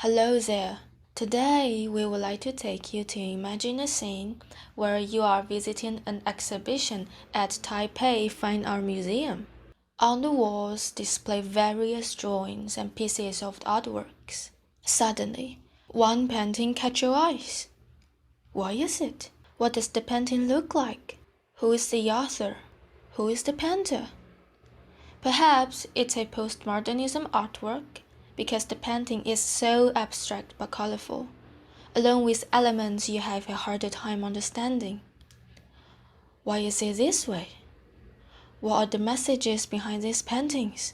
Hello there. Today we would like to take you to imagine a scene where you are visiting an exhibition at Taipei Fine Art Museum. On the walls display various drawings and pieces of artworks. Suddenly, one painting catches your eyes. What is it? What does the painting look like? Who is the author? Who is the painter? Perhaps it's a postmodernism artwork because the painting is so abstract but colorful, along with elements you have a harder time understanding. Why is it this way? What are the messages behind these paintings?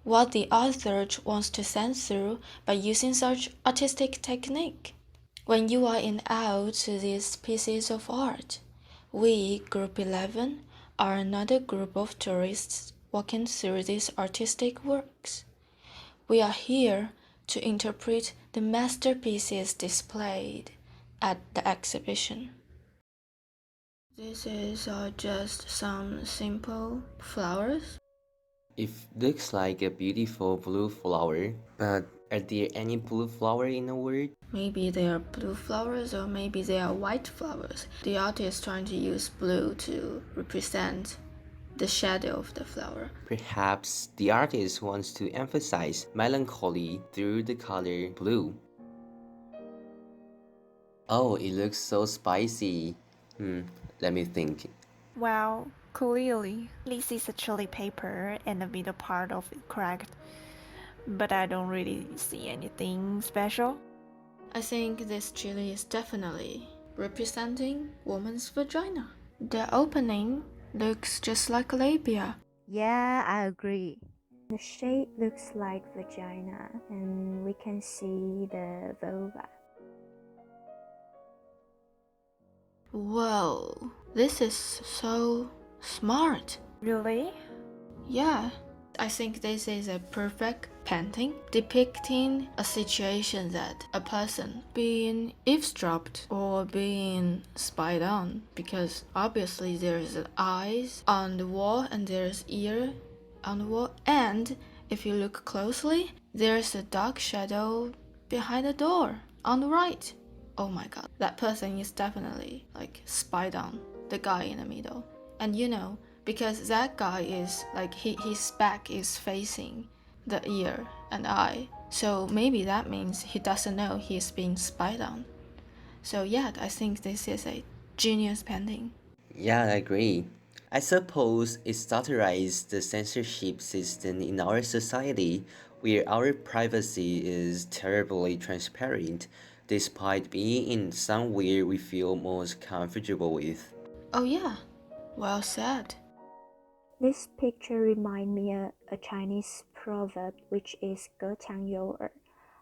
What the author wants to send through by using such artistic technique? When you are in awe to these pieces of art, we, Group 11, are another group of tourists walking through these artistic works. We are here to interpret the masterpieces displayed at the exhibition. This is just some simple flowers. It looks like a beautiful blue flower, but are there any blue flower in the world? Maybe they are blue flowers or maybe they are white flowers. The artist is trying to use blue to represent the shadow of the flower. Perhaps the artist wants to emphasize melancholy through the color blue. Oh, it looks so spicy. Let me think. Well, clearly, this is a chili paper and the middle part of it cracked, but I don't really see anything special. I think this chili is definitely representing woman's vagina. The opening looks just like labia. Yeah, I agree. The shape looks like vagina, and we can see the vulva. Whoa, this is so smart. Really? Yeah, I think this is a perfect painting depicting a situation that a person being eavesdropped or being spied on, because obviously there's eyes on the wall and there's ear on the wall, and if you look closely there's a dark shadow behind the door on the right. Oh my god, that person is definitely like spied on the guy in the middle. And because that guy is like his back is facing the ear and eye, so maybe that means he doesn't know he's being spied on. So yeah, I think this is a genius painting. Yeah, I agree. I suppose it satirizes the censorship system in our society where our privacy is terribly transparent despite being in somewhere we feel most comfortable with. Oh yeah, well said. This picture reminds me of a Chinese proverb which is 隔墙有耳.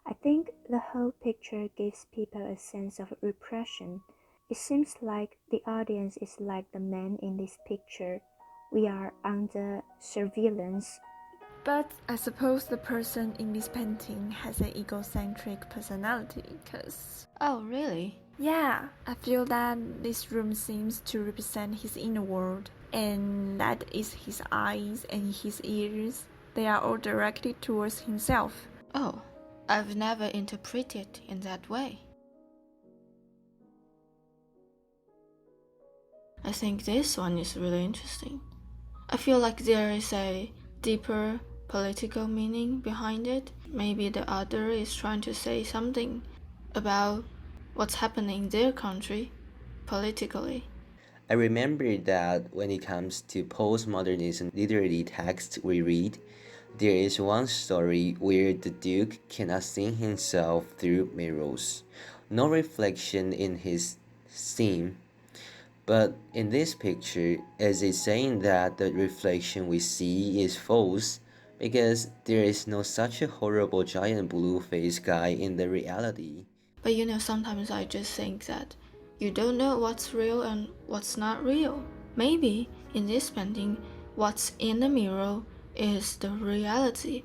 I think the whole picture gives people a sense of repression. It seems like the audience is like the man in this picture. We are under surveillance. But I suppose the person in this painting has an egocentric personality, because. Oh really? Yeah, I feel that this room seems to represent his inner world, and that is his eyes and his ears. They are all directed towards himself. Oh, I've never interpreted in that way. I think this one is really interesting. I feel like there is a deeper political meaning behind it. Maybe the other is trying to say something about what's happening in their country politically. I remember that when it comes to postmodernism literary texts we read, there is one story where the Duke cannot see himself through mirrors, no reflection in his scene. But in this picture, is it saying that the reflection we see is false because there is no such a horrible giant blue-faced guy in the reality? But sometimes I just think that you don't know what's real and what's not real. Maybe in this painting, what's in the mirror is the reality,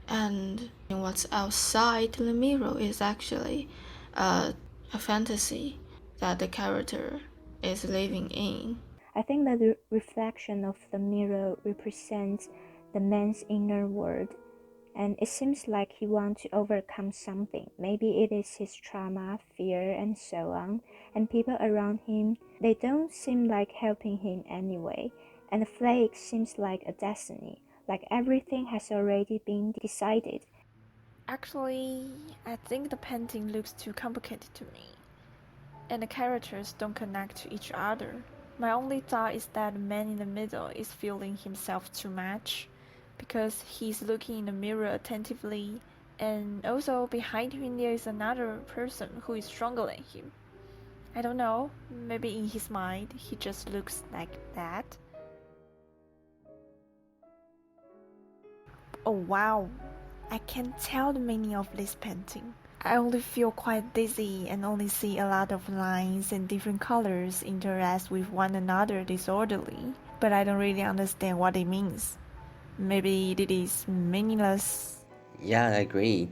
and what's outside the mirror is actually a fantasy that the character is living in. I think that the reflection of the mirror represents the man's inner world. and it seems like he wants to overcome something. Maybe it is his trauma, fear, and so on. And people around him, they don't seem like helping him anyway. And the flake seems like a destiny, like everything has already been decided. Actually, I think the painting looks too complicated to me, and the characters don't connect to each other. My only thought is that the man in the middle is feeling himself too much, because he's looking in the mirror attentively, and also behind him there is another person who is stronger than him. I don't know, maybe in his mind he just looks like that. Oh wow, I can't tell the meaning of this painting. I only feel quite dizzy and only see a lot of lines and different colors interact with one another disorderly, but I don't really understand what it means. Maybe it is meaningless. Yeah, I agree.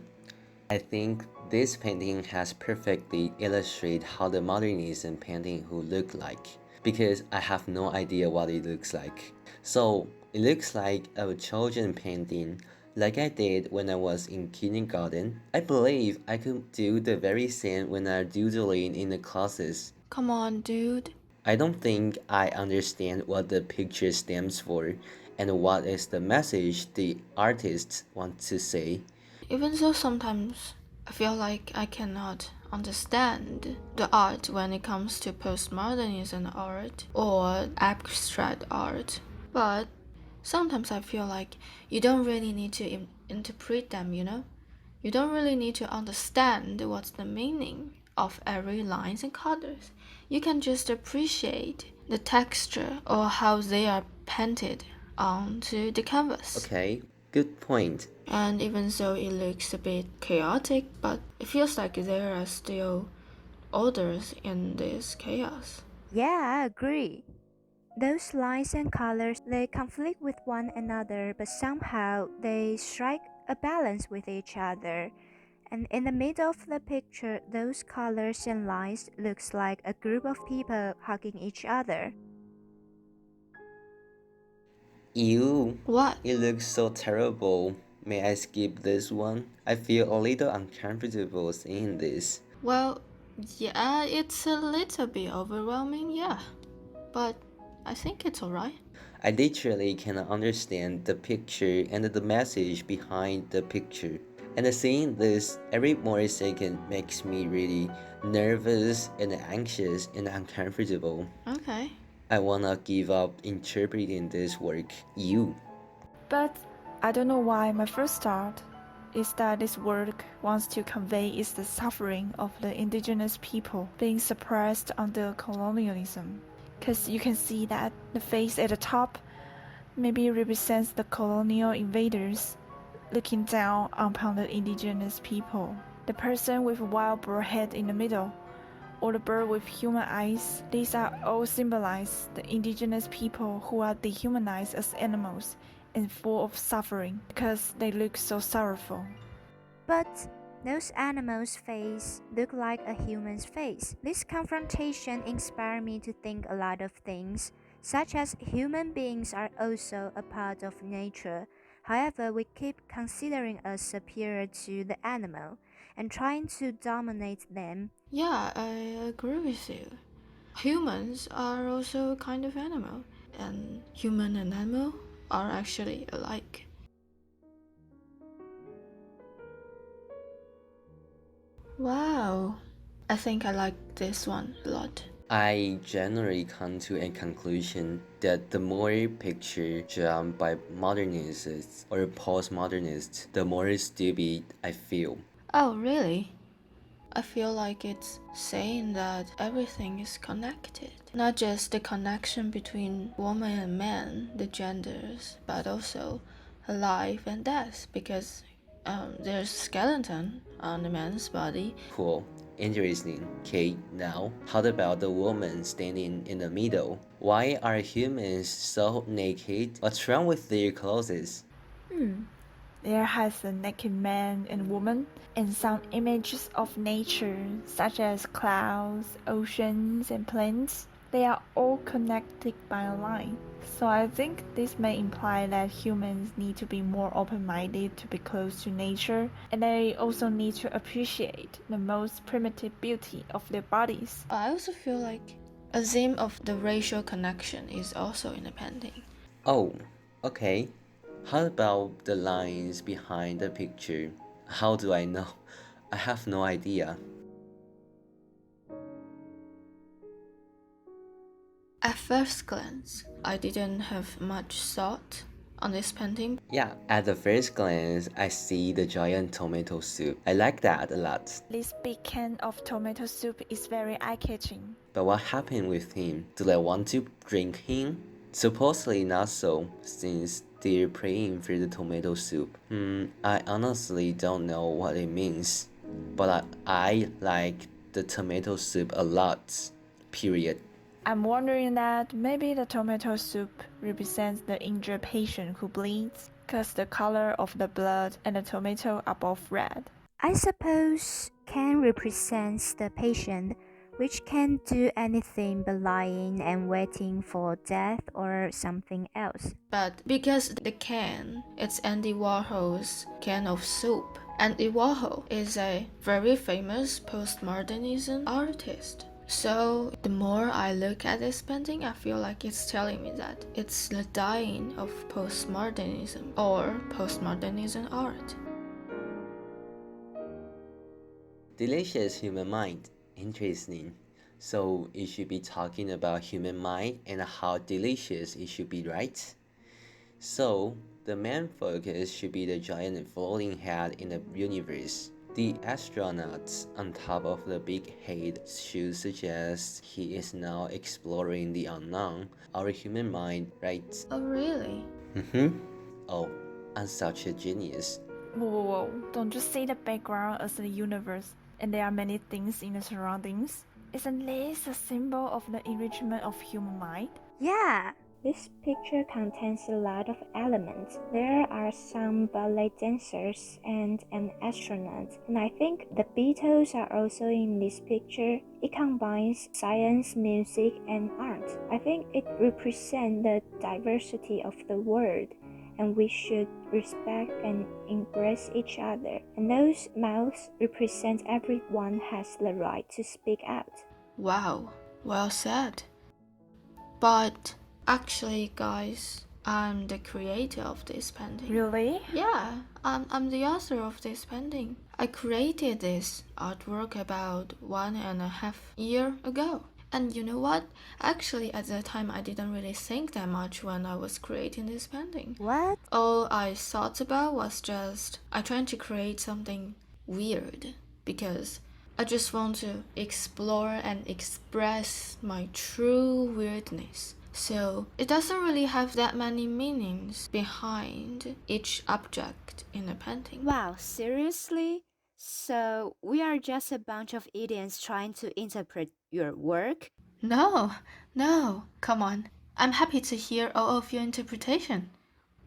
I think this painting has perfectly illustrated how the modernism painting would look like, because I have no idea what it looks like. So it looks like a children painting, like I did when I was in kindergarten. I believe I could do the very same when I'm doodling in the classes. Come on, dude. I don't think I understand what the picture stands for and what is the message the artists want to say. Even so, sometimes I feel like I cannot understand the art when it comes to postmodernism art or abstract art. But sometimes I feel like you don't really need to interpret them, you know? You don't really need to understand what's the meaning of every lines and colors. You can just appreciate the texture or how they are painted onto the canvas. Okay, good point. And even though it looks a bit chaotic, but it feels like there are still orders in this chaos. Yeah, I agree. Those lines and colors, they conflict with one another, but somehow they strike a balance with each other. And in the middle of the picture, those colors and lines looks like a group of people hugging each other. Ew, What? it looks so terrible. May I skip this one? I feel a little uncomfortable seeing this. Well, yeah, it's a little bit overwhelming, yeah. But I think it's alright. I literally cannot understand the picture and the message behind the picture. And seeing this every more second makes me really nervous and anxious and uncomfortable. Okay. I wanna give up interpreting this work. You. But I don't know why my first thought is that this work wants to convey is the suffering of the indigenous people being suppressed under colonialism. Because you can see that the face at the top maybe represents the colonial invaders looking down upon the indigenous people. The person with a wild bird head in the middle, or the bird with human eyes, these are all symbolize the indigenous people who are dehumanized as animals and full of suffering because they look so sorrowful. But those animals' face look like a human's face. This confrontation inspired me to think a lot of things, such as human beings are also a part of nature. However, we keep considering us superior to the animal and trying to dominate them. Yeah, I agree with you. Humans are also a kind of animal, and human and animal are actually alike. Wow, I think I like this one a lot. I generally come to a conclusion that the more picture drawn by modernists or postmodernists, the more stupid I feel. Oh, really? I feel like it's saying that everything is connected. Not just the connection between woman and man, the genders, but also life and death, because there's skeleton on the man's body. Cool. Interesting. Okay, now, how about the woman standing in the middle? Why are humans so naked? What's wrong with their clothes? There has a naked man and woman, and some images of nature, such as clouds, oceans, and plants. They are all connected by a line. So I think this may imply that humans need to be more open-minded to be close to nature, and they also need to appreciate the most primitive beauty of their bodies. I also feel like a theme of the racial connection is also in the painting. Oh, okay. How about the lines behind the picture? How do I know? I have no idea. At first glance, I didn't have much thought on this painting. Yeah, at the first glance, I see the giant tomato soup. I like that a lot. This big can of tomato soup is very eye-catching. But what happened with him? Do I want to drink him? Supposedly not so, since they're praying for the tomato soup. I honestly don't know what it means. But I like the tomato soup a lot. Period. I'm wondering that maybe the tomato soup represents the injured patient who bleeds, because the color of the blood and the tomato are both red. I suppose can represents the patient, which can't do anything but lying and waiting for death or something else. But because the can, it's Andy Warhol's can of soup. Andy Warhol is a very famous postmodernism artist. So the more I look at this painting, I feel like it's telling me that it's the dying of postmodernism or postmodernism art. Delicious human mind. Interesting. So it should be talking about human mind and how delicious it should be, right? So the main focus should be the giant floating head in the universe. The astronauts on top of the big head should suggest he is now exploring the unknown, our human mind, right? Oh, really? Oh, I'm such a genius. Whoa, don't you see the background as the universe, and there are many things in the surroundings? Isn't this a symbol of the enrichment of human mind? Yeah, this picture contains a lot of elements. There are some ballet dancers and an astronaut, and I think the Beatles are also in this picture. It combines science, music, and art. I think it represents the diversity of the world, and we should respect and embrace each other. And those mouths represent everyone has the right to speak out. Wow, well said. But actually, guys, I'm the creator of this painting. Really? Yeah, I'm the author of this painting. I created this artwork about 1.5 years ago. And you know what? Actually, at that time, I didn't really think that much when I was creating this painting. What? All I thought about was just I trying to create something weird because I just want to explore and express my true weirdness. So it doesn't really have that many meanings behind each object in a painting. Wow, seriously? So we are just a bunch of idiots trying to interpret your work? No, no, come on. I'm happy to hear all of your interpretation.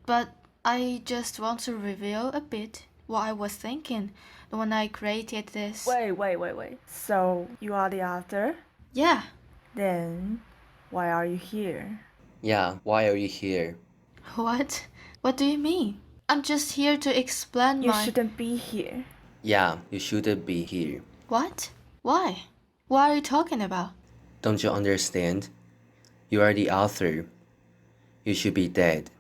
But I just want to reveal a bit what I was thinking when I created this. Wait. So, you are the author? Yeah. Then, why are you here? Yeah, why are you here? What? What do you mean? I'm just here to explain You my... shouldn't be here. Yeah, you shouldn't be here. What? Why? What are you talking about? Don't you understand? You are the author. You should be dead.